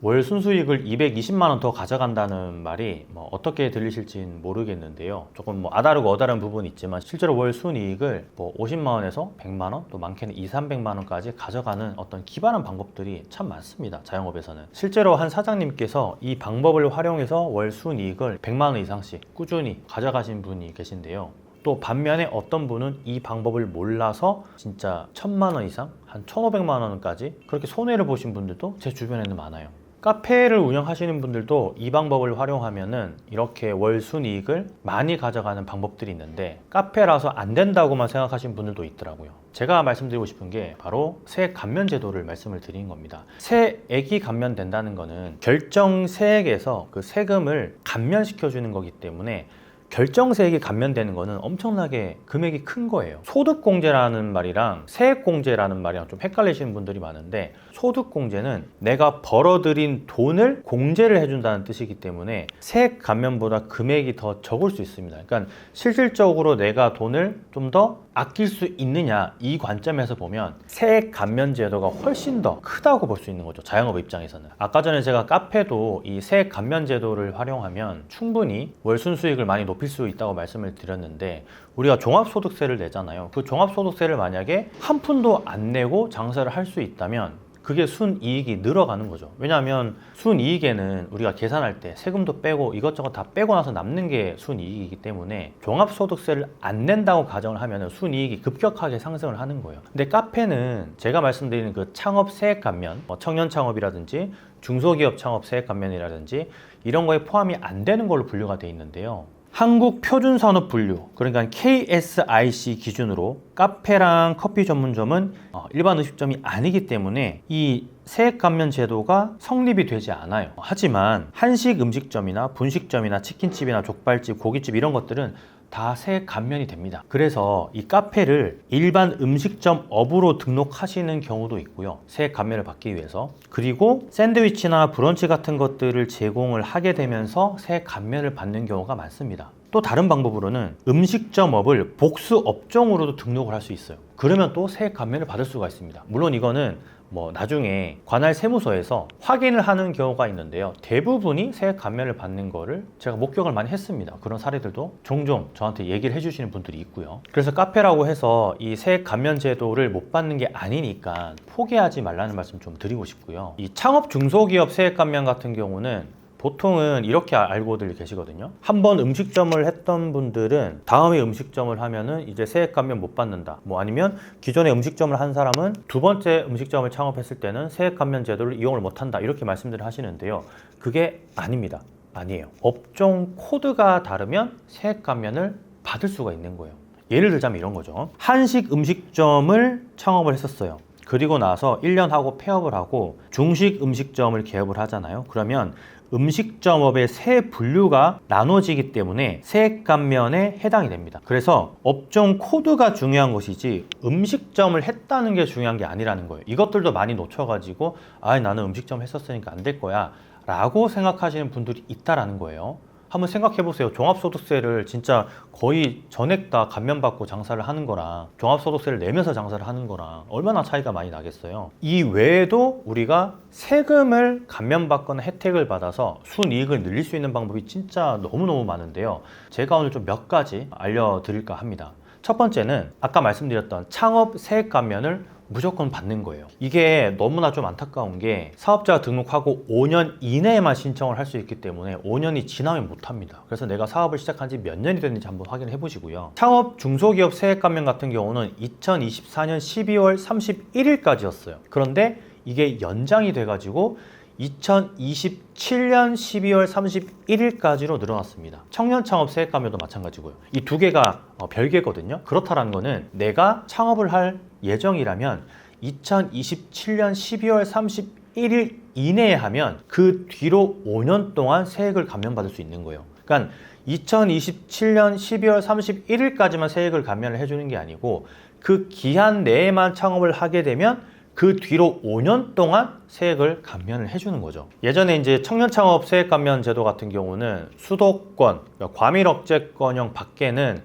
월 순수익을 220만 원 더 가져간다는 말이 어떻게 들리실진 모르겠는데요. 조금 아다르고 어다른 부분이 있지만 실제로 월 순이익을 50만 원에서 100만 원, 또 많게는 2, 300만 원까지 가져가는 어떤 기발한 방법들이 참 많습니다. 자영업에서는. 실제로 한 사장님께서 이 방법을 활용해서 월 순이익을 100만 원 이상씩 꾸준히 가져가신 분이 계신데요. 또 반면에 어떤 분은 이 방법을 몰라서 진짜 1000만 원 이상, 한 1500만 원까지 그렇게 손해를 보신 분들도 제 주변에는 많아요. 카페를 운영하시는 분들도 이 방법을 활용하면은 이렇게 월 순이익을 많이 가져가는 방법들이 있는데, 카페라서 안 된다고만 생각하시는 분들도 있더라고요. 제가 말씀드리고 싶은 게 바로 세액 감면 제도를 말씀을 드린 겁니다. 세액이 감면된다는 거는 결정 세액에서 그 세금을 감면시켜 주는 거기 때문에, 결정세액이 감면되는 거는 엄청나게 금액이 큰 거예요. 소득공제라는 말이랑 세액공제라는 말이랑 좀 헷갈리시는 분들이 많은데, 소득공제는 내가 벌어들인 돈을 공제를 해준다는 뜻이기 때문에 세액 감면보다 금액이 더 적을 수 있습니다. 그러니까 실질적으로 내가 돈을 좀 더 아낄 수 있느냐, 이 관점에서 보면 세액 감면 제도가 훨씬 더 크다고 볼 수 있는 거죠. 자영업 입장에서는. 아까 전에 제가 카페도 이 세액 감면 제도를 활용하면 충분히 월 순수익을 많이 높일 수 있다고 말씀을 드렸는데, 우리가 종합소득세를 내잖아요. 그 종합소득세를 만약에 한 푼도 안 내고 장사를 할 수 있다면 그게 순이익이 늘어가는 거죠. 왜냐하면 순이익에는 우리가 계산할 때 세금도 빼고 이것저것 다 빼고 나서 남는 게 순이익이기 때문에 종합소득세를 안 낸다고 가정을 하면 순이익이 급격하게 상승을 하는 거예요. 근데 카페는 제가 말씀드리는 그 창업 세액 감면, 청년 창업이라든지 중소기업 창업 세액 감면이라든지 이런 거에 포함이 안 되는 걸로 분류가 되어 있는데요. 한국표준산업분류, 그러니까 KSIC 기준으로 카페랑 커피 전문점은 일반 음식점이 아니기 때문에 이 세액 감면 제도가 성립이 되지 않아요. 하지만 한식 음식점이나 분식점이나 치킨집이나 족발집, 고깃집 이런 것들은 다 세액 감면이 됩니다. 그래서 이 카페를 일반 음식점 업으로 등록하시는 경우도 있고요. 세액 감면을 받기 위해서. 그리고 샌드위치나 브런치 같은 것들을 제공을 하게 되면서 세액 감면을 받는 경우가 많습니다. 또 다른 방법으로는 음식점 업을 복수 업종으로도 등록을 할 수 있어요. 그러면 또 세액 감면을 받을 수가 있습니다. 물론 이거는 나중에 관할 세무서에서 확인을 하는 경우가 있는데요. 대부분이 세액 감면을 받는 거를 제가 목격을 많이 했습니다. 그런 사례들도 종종 저한테 얘기를 해주시는 분들이 있고요. 그래서 카페라고 해서 이 세액 감면 제도를 못 받는 게 아니니까 포기하지 말라는 말씀 좀 드리고 싶고요. 이 창업 중소기업 세액 감면 같은 경우는 보통은 이렇게 알고들 계시거든요. 한번 음식점을 했던 분들은 다음에 음식점을 하면은 이제 세액 감면 못 받는다. 아니면 기존에 음식점을 한 사람은 두 번째 음식점을 창업했을 때는 세액 감면 제도를 이용을 못 한다. 이렇게 말씀들을 하시는데요. 그게 아닙니다. 아니에요. 업종 코드가 다르면 세액 감면을 받을 수가 있는 거예요. 예를 들자면 이런 거죠. 한식 음식점을 창업을 했었어요. 그리고 나서 1년 하고 폐업을 하고 중식 음식점을 개업을 하잖아요. 그러면 음식점업의 세 분류가 나눠지기 때문에 세액 감면에 해당이 됩니다. 그래서 업종 코드가 중요한 것이지 음식점을 했다는 게 중요한 게 아니라는 거예요. 이것들도 많이 놓쳐가지고 나는 음식점 했었으니까 안 될 거야 라고 생각하시는 분들이 있다라는 거예요. 한번 생각해 보세요. 종합소득세를 진짜 거의 전액 다 감면받고 장사를 하는 거랑 종합소득세를 내면서 장사를 하는 거랑 얼마나 차이가 많이 나겠어요. 이 외에도 우리가 세금을 감면받거나 혜택을 받아서 순이익을 늘릴 수 있는 방법이 진짜 너무너무 많은데요. 제가 오늘 좀 몇 가지 알려드릴까 합니다. 첫 번째는 아까 말씀드렸던 창업 세액 감면을 무조건 받는 거예요. 이게 너무나 좀 안타까운 게 사업자가 등록하고 5년 이내에만 신청을 할 수 있기 때문에 5년이 지나면 못합니다. 그래서 내가 사업을 시작한 지 몇 년이 됐는지 한번 확인해 보시고요. 창업 중소기업 세액 감면 같은 경우는 2024년 12월 31일까지였어요. 그런데 이게 연장이 돼가지고 2027년 12월 31일까지로 늘어났습니다. 청년 창업 세액 감면도 마찬가지고요. 이 두 개가 별개거든요. 그렇다라는 거는 내가 창업을 할 예정이라면 2027년 12월 31일 이내에 하면 그 뒤로 5년 동안 세액을 감면받을 수 있는 거예요. 그러니까 2027년 12월 31일까지만 세액을 감면을 해주는 게 아니고 그 기한 내에만 창업을 하게 되면 그 뒤로 5년 동안 세액을 감면을 해주는 거죠. 예전에 이제 청년창업 세액 감면 제도 같은 경우는 수도권, 과밀억제권형 밖에는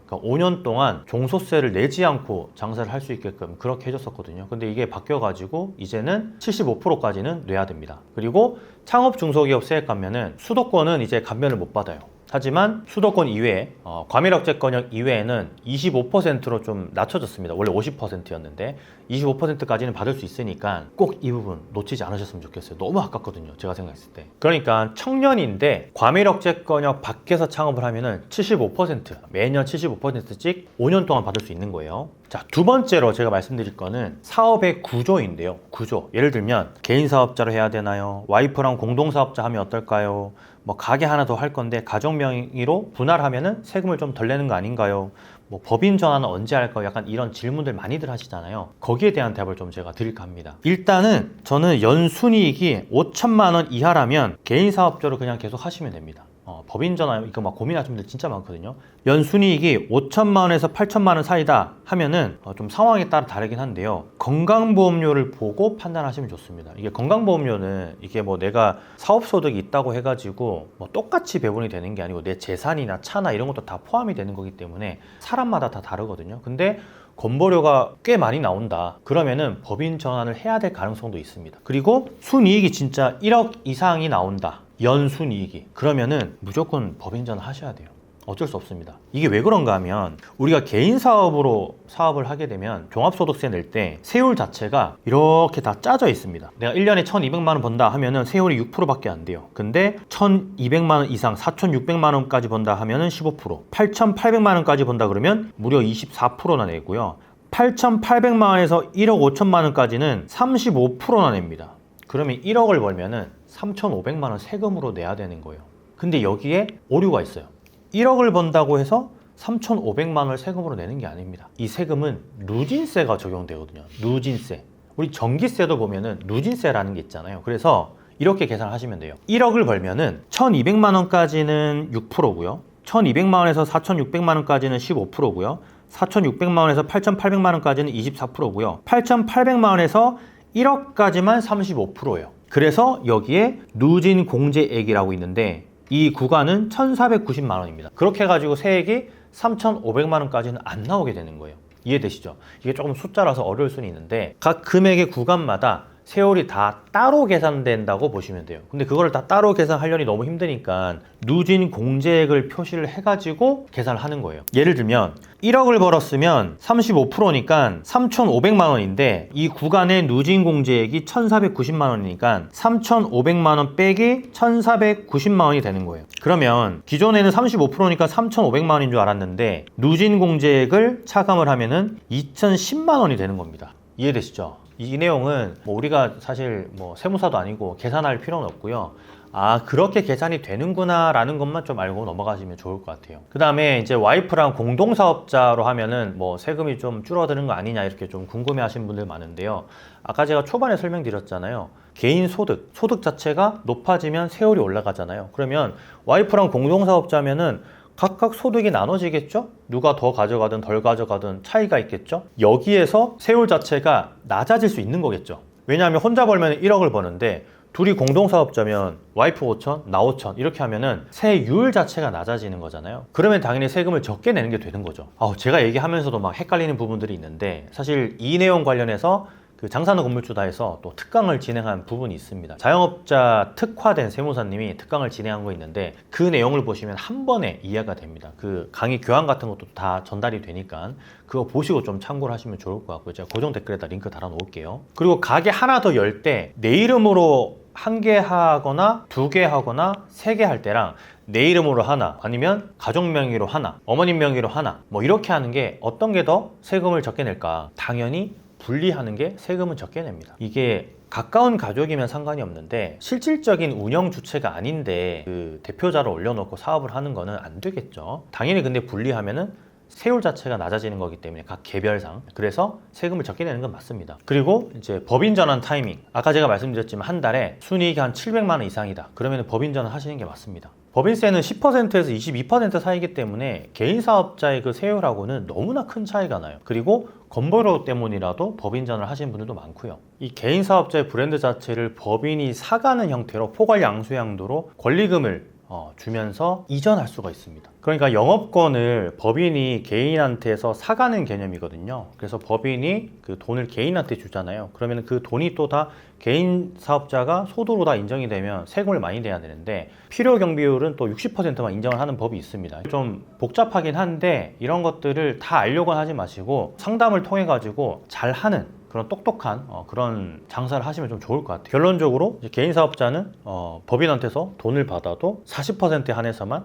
그러니까 5년 동안 종소세를 내지 않고 장사를 할 수 있게끔 그렇게 해줬었거든요. 근데 이게 바뀌어가지고 이제는 75%까지는 내야 됩니다. 그리고 창업 중소기업 세액 감면은 수도권은 이제 감면을 못 받아요. 하지만 수도권 이외에 과밀억제권역 이외에는 25%로 좀 낮춰졌습니다. 원래 50%였는데 25%까지는 받을 수 있으니까 꼭 이 부분 놓치지 않으셨으면 좋겠어요. 너무 아깝거든요, 제가 생각했을 때. 그러니까 청년인데 과밀억제권역 밖에서 창업을 하면은 75%, 매년 75%씩 5년 동안 받을 수 있는 거예요. 자, 두 번째로 제가 말씀드릴 거는 사업의 구조인데요. 구조. 예를 들면 개인 사업자로 해야 되나요? 와이프랑 공동사업자 하면 어떨까요? 뭐 가게 하나 더 할 건데 가족 명의로 분할하면은 세금을 좀 덜 내는 거 아닌가요? 뭐 법인 전환은 언제 할까요? 약간 이런 질문들 많이들 하시잖아요. 거기에 대한 답을 좀 제가 드릴까 합니다. 일단은 저는 연순이익이 5천만 원 이하라면 개인 사업자로 그냥 계속 하시면 됩니다. 법인 전환 이거 막 고민하시는 분들 진짜 많거든요. 연순이익이 5천만 원에서 8천만 원 사이다 하면은 좀 상황에 따라 다르긴 한데요. 건강보험료를 보고 판단하시면 좋습니다. 이게 건강보험료는 이게 뭐 내가 사업소득이 있다고 해가지고 뭐 똑같이 배분이 되는 게 아니고 내 재산이나 차나 이런 것도 다 포함이 되는 거기 때문에 사람마다 다 다르거든요. 근데 건보료가 꽤 많이 나온다 그러면은 법인 전환을 해야 될 가능성도 있습니다. 그리고 순이익이 진짜 1억 이상이 나온다, 연순이익이, 그러면은 무조건 법인 전환 하셔야 돼요. 어쩔 수 없습니다. 이게 왜 그런가 하면 우리가 개인 사업으로 사업을 하게 되면 종합소득세 낼 때 세율 자체가 이렇게 다 짜져 있습니다. 내가 1년에 1,200만 원 번다 하면은 세율이 6%밖에 안 돼요. 근데 1,200만 원 이상 4,600만 원까지 번다 하면은 15%, 8,800만 원까지 번다 그러면 무려 24%나 내고요. 8,800만 원에서 1억 5천만 원까지는 35%나 냅니다. 그러면 1억을 벌면은 3,500만 원 세금으로 내야 되는 거예요. 근데 여기에 오류가 있어요. 1억을 번다고 해서 3,500만 원을 세금으로 내는 게 아닙니다. 이 세금은 누진세가 적용되거든요. 누진세. 우리 전기세도 보면은 누진세라는 게 있잖아요. 그래서 이렇게 계산을 하시면 돼요. 1억을 벌면은 1,200만 원까지는 6%고요. 1,200만 원에서 4,600만 원까지는 15%고요. 4,600만 원에서 8,800만 원까지는 24%고요. 8,800만 원에서 1억까지만 35%예요. 그래서 여기에 누진 공제액이라고 있는데 이 구간은 1,490만 원입니다. 그렇게 해가지고 세액이 3,500만 원까지는 안 나오게 되는 거예요. 이해되시죠? 이게 조금 숫자라서 어려울 수는 있는데 각 금액의 구간마다 세율이 다 따로 계산된다고 보시면 돼요. 근데 그거를 다 따로 계산하려니 너무 힘드니까 누진 공제액을 표시를 해가지고 계산을 하는 거예요. 예를 들면 1억을 벌었으면 35%니까 3,500만 원인데 이 구간의 누진 공제액이 1,490만 원이니까 3,500만 원 빼기 1,490만 원이 되는 거예요. 그러면 기존에는 35%니까 3,500만 원인 줄 알았는데 누진 공제액을 차감을 하면은 2,010만 원이 되는 겁니다. 이해되시죠? 이 내용은 뭐 우리가 사실 뭐 세무사도 아니고 계산할 필요는 없고요. 아, 그렇게 계산이 되는구나 라는 것만 좀 알고 넘어가시면 좋을 것 같아요. 그 다음에 이제 와이프랑 공동사업자로 하면은 뭐 세금이 좀 줄어드는 거 아니냐 이렇게 좀 궁금해 하시는 분들 많은데요. 아까 제가 초반에 설명드렸잖아요. 개인 소득 자체가 높아지면 세율이 올라가잖아요. 그러면 와이프랑 공동사업자면은 각각 소득이 나눠지겠죠? 누가 더 가져가든 덜 가져가든 차이가 있겠죠? 여기에서 세율 자체가 낮아질 수 있는 거겠죠. 왜냐하면 혼자 벌면 1억을 버는데 둘이 공동사업자면 와이프 5천, 나 5천 이렇게 하면은 세율 자체가 낮아지는 거잖아요. 그러면 당연히 세금을 적게 내는 게 되는 거죠. 제가 얘기하면서도 막 헷갈리는 부분들이 있는데 사실 이 내용 관련해서 그 장사는 건물주다에서 또 특강을 진행한 부분이 있습니다. 자영업자 특화된 세무사님이 특강을 진행한 거 있는데 그 내용을 보시면 한 번에 이해가 됩니다. 그 강의 교양 같은 것도 다 전달이 되니까 그거 보시고 좀 참고를 하시면 좋을 것 같고요. 제가 고정 댓글에다 링크 달아 놓을게요. 그리고 가게 하나 더 열 때 내 이름으로 한 개 하거나 두 개 하거나 세 개 할 때랑 내 이름으로 하나 아니면 가족 명의로 하나 어머님 명의로 하나 뭐 이렇게 하는 게 어떤 게 더 세금을 적게 낼까? 당연히 분리하는 게 세금은 적게 냅니다. 이게 가까운 가족이면 상관이 없는데 실질적인 운영 주체가 아닌데 그 대표자를 올려놓고 사업을 하는 거는 안 되겠죠. 당연히 근데 분리하면은 세율 자체가 낮아지는 거기 때문에 각 개별상 그래서 세금을 적게 내는 건 맞습니다. 그리고 이제 법인 전환 타이밍 아까 제가 말씀드렸지만 한 달에 순이익이 한 700만 원 이상이다 그러면 법인 전환 하시는 게 맞습니다. 법인세는 10%에서 22% 사이기 때문에 개인 사업자의 그 세율하고는 너무나 큰 차이가 나요. 그리고 건보료 때문이라도 법인 전환을 하시는 분들도 많고요. 이 개인 사업자의 브랜드 자체를 법인이 사가는 형태로 포괄 양수양도로 권리금을 주면서 이전할 수가 있습니다. 그러니까 영업권을 법인이 개인한테서 사가는 개념이거든요. 그래서 법인이 그 돈을 개인한테 주잖아요. 그러면 그 돈이 또 다 개인 사업자가 소득으로 다 인정이 되면 세금을 많이 내야 되는데 필요 경비율은 또 60%만 인정을 하는 법이 있습니다. 좀 복잡하긴 한데 이런 것들을 다 알려고 하지 마시고 상담을 통해 가지고 잘하는 그런 똑똑한 그런 장사를 하시면 좀 좋을 것 같아요. 결론적으로 이제 개인 사업자는 법인한테서 돈을 받아도 40%에 한해서만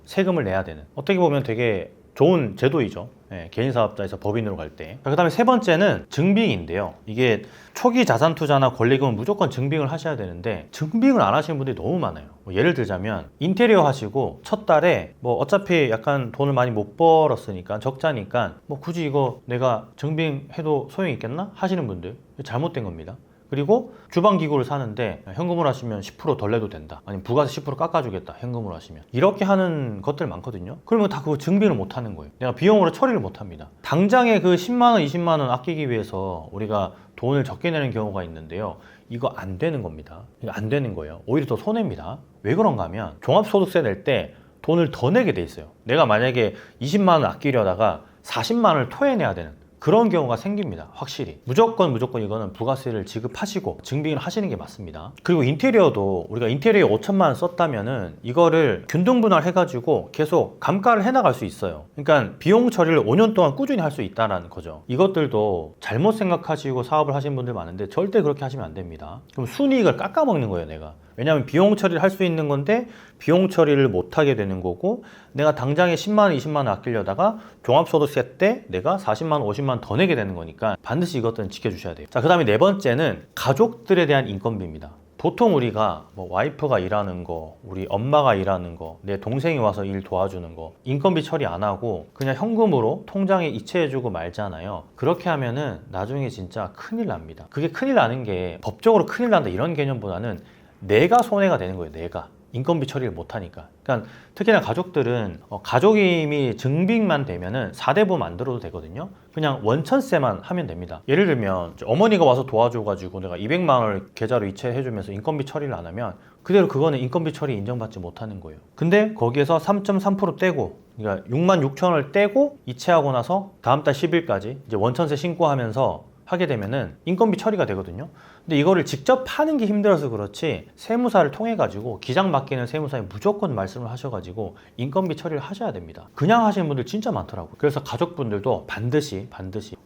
세금을 내야 되는, 어떻게 보면 되게 좋은 제도이죠. 예, 개인 사업자에서 법인으로 갈 때. 그 다음에 세 번째는 증빙인데요. 이게 초기 자산 투자나 권리금은 무조건 증빙을 하셔야 되는데 증빙을 안 하시는 분들이 너무 많아요. 뭐 예를 들자면 인테리어 하시고 첫 달에 뭐 어차피 약간 돈을 많이 못 벌었으니까 적자니까 뭐 굳이 이거 내가 증빙해도 소용이 있겠나 하시는 분들, 잘못된 겁니다. 그리고 주방 기구를 사는데 현금으로 하시면 10%덜 내도 된다, 아니면 부가세 10% 깎아주겠다 현금으로 하시면, 이렇게 하는 것들 많거든요. 그러면 다 그거 증빙을 못 하는 거예요. 내가 비용으로 처리를 못 합니다. 당장에 그 10만 원 20만 원 아끼기 위해서 우리가 돈을 적게 내는 경우가 있는데요, 이거 안 되는 겁니다. 이거 안 되는 거예요. 오히려 더 손해입니다. 왜 그런가 하면 종합소득세 낼 때 돈을 더 내게 돼 있어요. 내가 만약에 20만 원 아끼려다가 40만 원을 토해내야 되는 그런 경우가 생깁니다. 확실히 무조건 이거는 부가세를 지급하시고 증빙을 하시는 게 맞습니다. 그리고 인테리어도 우리가 인테리어 5천만 원 썼다면은 이거를 균등분할 해가지고 계속 감가를 해나갈 수 있어요. 그러니까 비용 처리를 5년 동안 꾸준히 할 수 있다는 거죠. 이것들도 잘못 생각하시고 사업을 하시는 분들 많은데 절대 그렇게 하시면 안 됩니다. 그럼 순이익을 깎아먹는 거예요, 내가. 왜냐하면 비용 처리를 할 수 있는 건데 비용 처리를 못 하게 되는 거고, 내가 당장에 10만 원, 20만 원 아끼려다가 종합소득세 때 내가 40만 원, 50만 원 더 내게 되는 거니까 반드시 이것들은 지켜주셔야 돼요. 자, 그 다음에 네 번째는 가족들에 대한 인건비입니다. 보통 우리가 뭐 와이프가 일하는 거, 우리 엄마가 일하는 거, 내 동생이 와서 일 도와주는 거 인건비 처리 안 하고 그냥 현금으로 통장에 이체해주고 말잖아요. 그렇게 하면은 나중에 진짜 큰일 납니다. 그게 큰일 나는 게 법적으로 큰일 난다 이런 개념보다는 내가 손해가 되는 거예요. 내가 인건비 처리를 못하니까. 그러니까 특히나 가족들은 가족임이 증빙만 되면은 4대보 만들어도 되거든요. 그냥 원천세만 하면 됩니다. 예를 들면 어머니가 와서 도와줘가지고 내가 200만 원을 계좌로 이체해주면서 인건비 처리를 안 하면 그대로 그거는 인건비 처리 인정받지 못하는 거예요. 근데 거기에서 3.3% 떼고, 그러니까 6만 6천 원을 떼고 이체하고 나서 다음 달 10일까지 이제 원천세 신고하면서 하게 되면은 인건비 처리가 되거든요. 근데 이거를 직접 하는 게 힘들어서 그렇지 세무사를 통해 가지고 기장 맡기는 세무사에 무조건 말씀을 하셔가지고 인건비 처리를 하셔야 됩니다. 그냥 하시는 분들 진짜 많더라고요. 그래서 가족분들도 반드시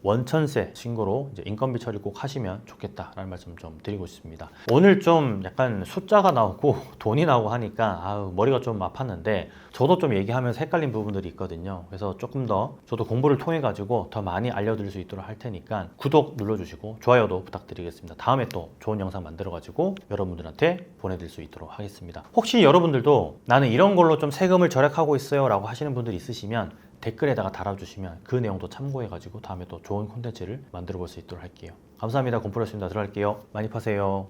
원천세 신고로 이제 인건비 처리 꼭 하시면 좋겠다라는 말씀 좀 드리고 싶습니다. 오늘 좀 약간 숫자가 나오고 돈이 나오고 하니까 머리가 좀 아팠는데 저도 좀 얘기하면서 헷갈린 부분들이 있거든요. 그래서 조금 더 저도 공부를 통해 가지고 더 많이 알려드릴 수 있도록 할 테니까 구독 눌러주시고 좋아요도 부탁드리겠습니다. 다음에 또 좋은 영상 만들어가지고 여러분들한테 보내드릴 수 있도록 하겠습니다. 혹시 여러분들도 나는 이런 걸로 좀 세금을 절약하고 있어요 라고 하시는 분들이 있으시면 댓글에다가 달아주시면 그 내용도 참고해가지고 다음에 또 좋은 콘텐츠를 만들어 볼 수 있도록 할게요. 감사합니다. 곰프였습니다. 들어갈게요. 많이 파세요.